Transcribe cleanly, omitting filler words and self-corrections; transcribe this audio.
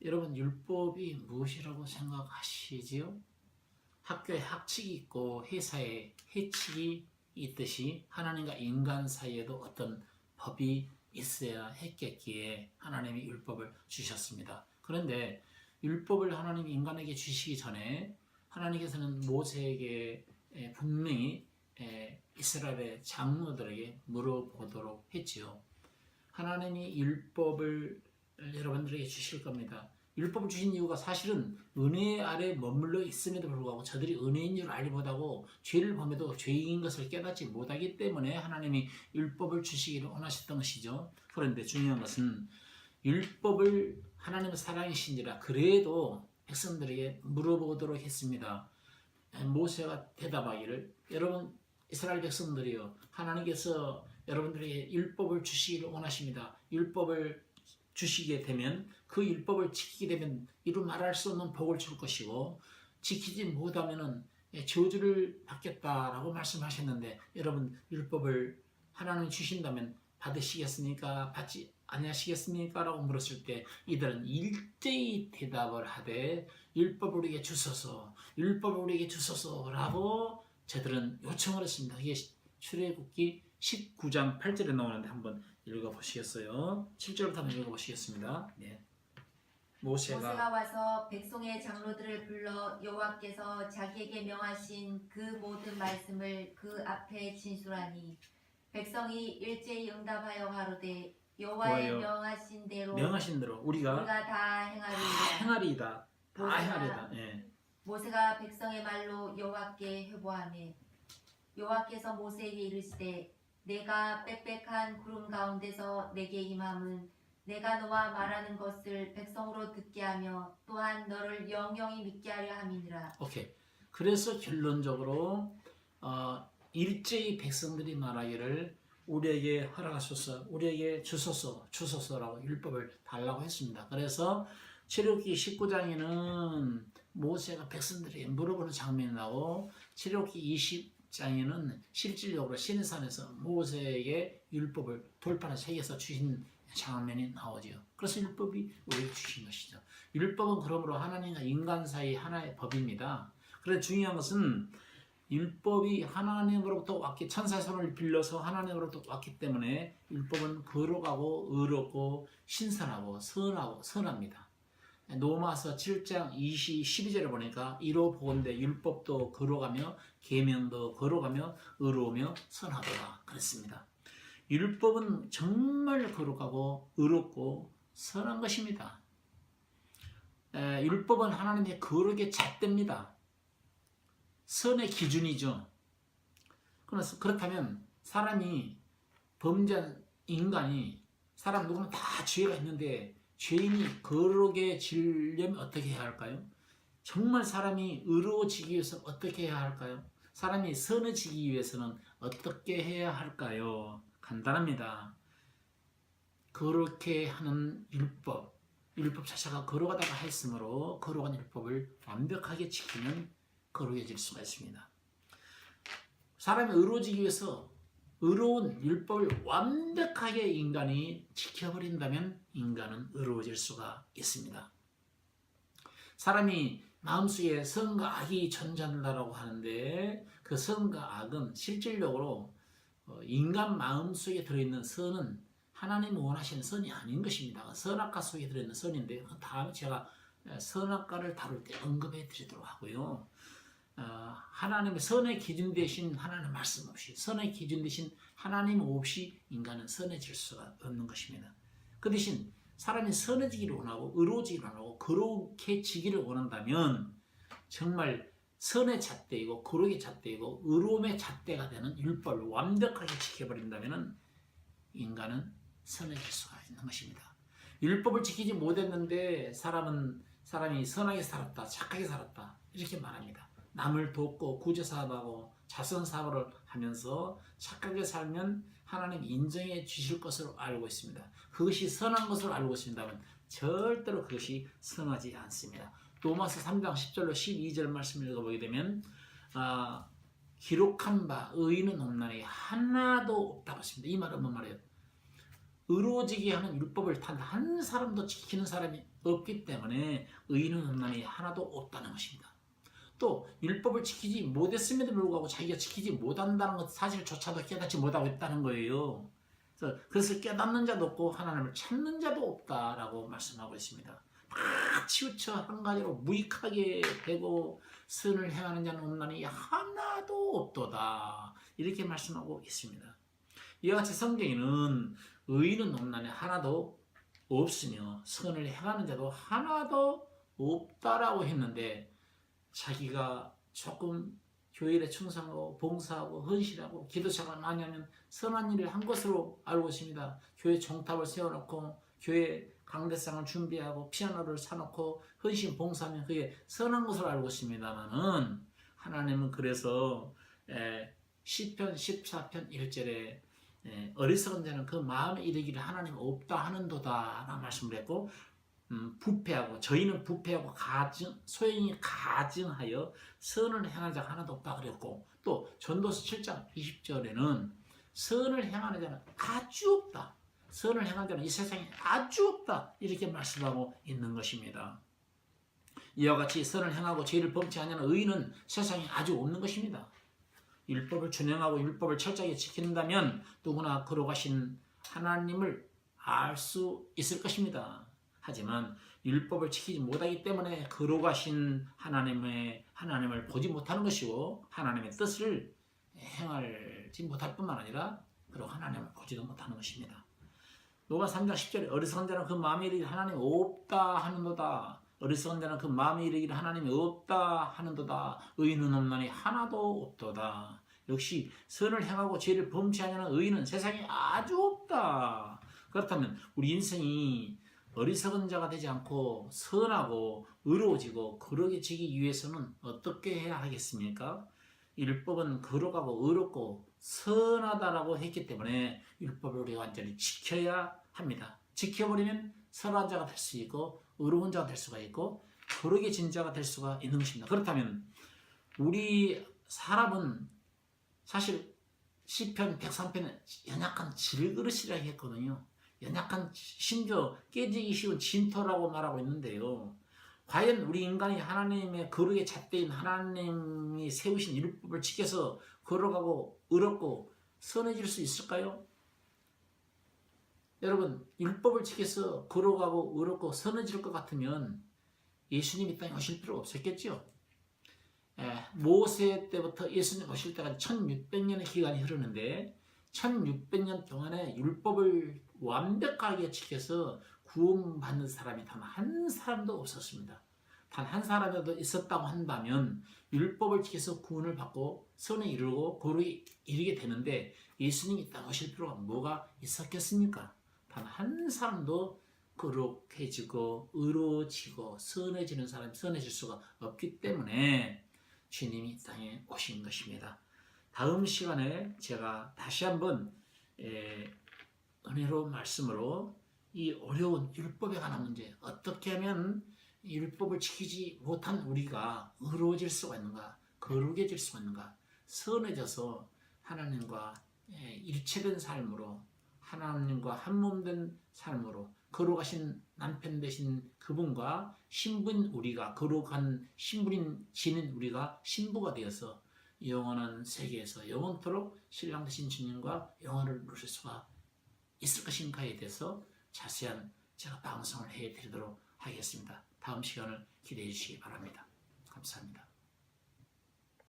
여러분, 율법이 무엇이라고 생각하시지요? 학교에 학칙이 있고 회사에 해칙이 있듯이 하나님과 인간 사이에도 어떤 법이 있어야 했겠기에 하나님이 율법을 주셨습니다. 그런데 율법을 하나님이 인간에게 주시기 전에 하나님께서는 모세에게 분명히 이스라엘의 장로들에게 물어보도록 했지요. 하나님이 율법을 여러분들에게 주실 겁니다. 율법을 주신 이유가 사실은 은혜 아래 머물러 있음에도 불구하고 저들이 은혜인 줄 알지 못하고 죄를 범해도 죄인 것을 깨닫지 못하기 때문에 하나님이 율법을 주시기를 원하셨던 것이죠. 그런데 중요한 것은 율법을 하나님의 사랑이신지라 그래도 백성들에게 물어보도록 했습니다. 모세가 대답하기를, 여러분 이스라엘 백성들이요, 하나님께서 여러분들에게 율법을 주시기를 원하십니다. 율법을 주시게 되면 그 율법을 지키게 되면 이루 말할 수 없는 복을 줄 것이고 지키지 못하면은 저주를 받겠다라고 말씀하셨는데, 여러분 율법을 하나님이 주신다면 받으시겠습니까? 받지 아니하시겠습니까? 라고 물었을 때 이들은 일제히 대답을 하되 율법을 우리에게 주소서, 율법을 우리에게 주소서 라고 저들은 요청을 했습니다. 이게 출애굽기 19장 8절에 나오는데 한번 읽어보시겠어요? 7절부터 한번 읽어보시겠습니다. 네. 모세가 와서 백성의 장로들을 불러 여호와께서 자기에게 명하신 그 모든 말씀을 그 앞에 진술하니 백성이 일제히 응답하여 가로되 여호와의 명하신 대로 우리가 다 행하리이다. 다 행하리이다. 예. 모세가 백성의 말로 여호와께 회보하매 여호와께서 모세에게 이르시되 내가 빽빽한 구름 가운데서 내게 임함은 내가 너와 말하는 것을 백성으로 듣게 하며 또한 너를 영영히 믿게 하려 함이니라. 오케이. 그래서 결론적으로 일제히 백성들이 말하기를 우리에게 허락하소서, 우리에게 주소서라고 율법을 달라고 했습니다. 그래서 출애굽기 19장에는 모세가 백성들에게 물어보는 장면이 나오고 출애굽기 20장에는 실질적으로 시내산에서 모세에게 율법을 돌판에 새겨서 주신 장면이 나오죠. 그래서 율법이 우리에게 주신 것이죠. 율법은 그러므로 하나님과 인간 사이 하나의 법입니다. 그런데 중요한 것은 율법이 하나님으로부터 왔기, 천사의 손을 빌려서 하나님으로부터 왔기 때문에 율법은 거룩하고 의롭고 신선하고 선합니다. 로마서 7장 12절을 보니까 이로 보건대 율법도 거룩하며 계명도 거룩하며 의로우며 선하도다 그랬습니다. 율법은 정말 거룩하고 의롭고 선한 것입니다. 율법은 하나님의 거룩의 잣대입니다. 선의 기준이죠. 그렇다면 사람이 범죄한 인간이, 사람 누구나 다 죄가 있는데 죄인이 거룩해지려면 어떻게 해야 할까요? 정말 사람이 의로워지기 위해서 어떻게 해야 할까요? 사람이 선해지기 위해서는 어떻게 해야 할까요? 간단합니다. 그렇게 하는 율법 자체가 거룩하다고 했으므로 거룩한 율법을 완벽하게 지키면 거룩해질 수가 있습니다. 사람이 의로워지기 위해서 의로운 율법을 완벽하게 인간이 지켜버린다면 인간은 의로워질 수가 있습니다. 사람이 마음속에 선과 악이 존재한다고 하는데 그 선과 악은 실질적으로 인간 마음속에 들어있는 선은 하나님이 원하시는 선이 아닌 것입니다. 선악과 속에 들어있는 선인데 다음에 제가 선악과를 다룰 때 언급해 드리도록 하고요. 하나님의 선의 기준 되신 하나님 말씀 없이, 선의 기준 되신 하나님 없이 인간은 선해질 수가 없는 것입니다. 그 대신 사람이 선해지기를 원하고 의로워지기를 원하고 거룩해지기를 원한다면 정말 선의 잣대이고 거룩의 잣대이고 의로움의 잣대가 되는 율법을 완벽하게 지켜버린다면 인간은 선해질 수가 있는 것입니다. 율법을 지키지 못했는데 사람이 선하게 살았다, 착하게 살았다 이렇게 말합니다. 남을 돕고 구제사업하고 자선사업을 하면서 착하게 살면 하나님 인정해 주실 것으로 알고 있습니다. 그것이 선한 것으로 알고 있습니다만 절대로 그것이 선하지 않습니다. 로마서 3장 10절로 12절 말씀을 읽어보게 되면 기록한 바 의인은 없나니 하나도 없다고 했습니다. 이 말은 뭔 말이에요? 의로워지게 하는 율법을 단 한 사람도 지키는 사람이 없기 때문에 의인은 없나니 하나도 없다는 것입니다. 또 율법을 지키지 못했음에도 불구하고 자기가 지키지 못한다는 것 사실조차도 깨닫지 못하고 있다는 거예요. 그래서 그것을 깨닫는 자도 없고 하나님을 찾는 자도 없다라고 말씀하고 있습니다. 다 치우쳐 한 가지로 무익하게 되고 선을 행하는 자는 없나니 하나도 없도다, 이렇게 말씀하고 있습니다. 이와 같이 성경에는 의인은 없나니 하나도 없으며 선을 행하는 자도 하나도 없다라고 했는데, 자기가 조금 교회에 충성하고 봉사하고 헌신하고 기도자가 많이 하면 선한 일을 한 것으로 알고 있습니다. 교회 종탑을 세워놓고 교회 강대상을 준비하고 피아노를 사놓고 헌신 봉사하면 그게 선한 것으로 알고 있습니다만은, 하나님은 그래서 시편 14편 1절에 어리석은 자는 그 마음에 이르기를 하나님 없다 하는도다 라는 말씀을 했고, 부패하고 저희는 부패하고 소행이 가증하여 선을 행하는 자가 하나도 없다 그랬고, 또 전도서 7장 20절에는 선을 행하는 자는 아주 없다, 선을 행하는 자는 이 세상에 아주 없다, 이렇게 말씀하고 있는 것입니다. 이와 같이 선을 행하고 죄를 범치 않는 의인은 세상에 아주 없는 것입니다. 율법을 준행하고 율법을 철저하게 지킨다면 누구나 거룩하신 하나님을 알 수 있을 것입니다. 하지만 율법을 지키지 못하기 때문에 거룩하신 하나님을 보지 못하는 것이고, 하나님의 뜻을 행하지 못할 뿐만 아니라 그리고 하나님을 보지도 못하는 것입니다. 로마 3장 10절에 어리석은 자는 그 마음에 이르기를 하나님 없다 하는도다. 어리석은 자는 그 마음에 이르기를 하나님이 없다 하는도다. 의인은 없나니 하나도 없도다. 역시 선을 행하고 죄를 범치 않는 의인은 세상에 아주 없다. 그렇다면 우리 인생이 어리석은 자가 되지 않고 선하고 의로워지고 거룩해지기 위해서는 어떻게 해야 하겠습니까? 율법은 거룩하고 의롭고 선하다라고 했기 때문에 율법을 우리가 완전히 지켜야 합니다. 지켜버리면 선한 자가 될 수 있고 의로운 자가 될 수가 있고 거룩해진 자가 될 수가 있는 것입니다. 그렇다면 우리 사람은 사실 시편 103편은 연약한 질그릇이라고 했거든요. 연약한, 심지어 깨지기 쉬운 진토라고 말하고 있는데요. 과연 우리 인간이 하나님의 거룩의 잣대인 하나님이 세우신 율법을 지켜서 거룩하고 의롭고 선해질 수 있을까요? 여러분, 율법을 지켜서 거룩하고 의롭고 선해질 것 같으면 예수님이 땅에 오실 필요가 없었겠죠. 모세 때부터 예수님 오실 때까지 1600년의 기간이 흐르는데 1600년 동안에 율법을 완벽하게 지켜서 구원받는 사람이 단 한 사람도 없었습니다. 단 한 사람이라도 있었다고 한다면 율법을 지켜서 구원을 받고 선에 이르고 거룩에 이르게 되는데, 예수님이 땅에 오실 필요가 뭐가 있었겠습니까? 단 한 사람도 거룩해지고 의로워지고 선해지는 사람이 선해질 수가 없기 때문에 주님이 땅에 오신 것입니다. 다음 시간에 제가 다시 한번 은혜로운 말씀으로 이 어려운 율법에 관한 문제, 어떻게 하면 율법을 지키지 못한 우리가 의로워질 수가 있는가, 거룩해질 수가 있는가, 선해져서 하나님과 일체된 삶으로, 하나님과 한몸된 삶으로 거룩하신 남편 되신 그분과 신부인 우리가, 거룩한 신부인 지닌 우리가 신부가 되어서 영원한 세계에서 영원토록 신랑 되신 주님과 영원을 누릴 수가 있을 것인가에 대해서 자세한 제가 방송을 해드리도록 하겠습니다. 다음 시간을 기대해 주시기 바랍니다. 감사합니다.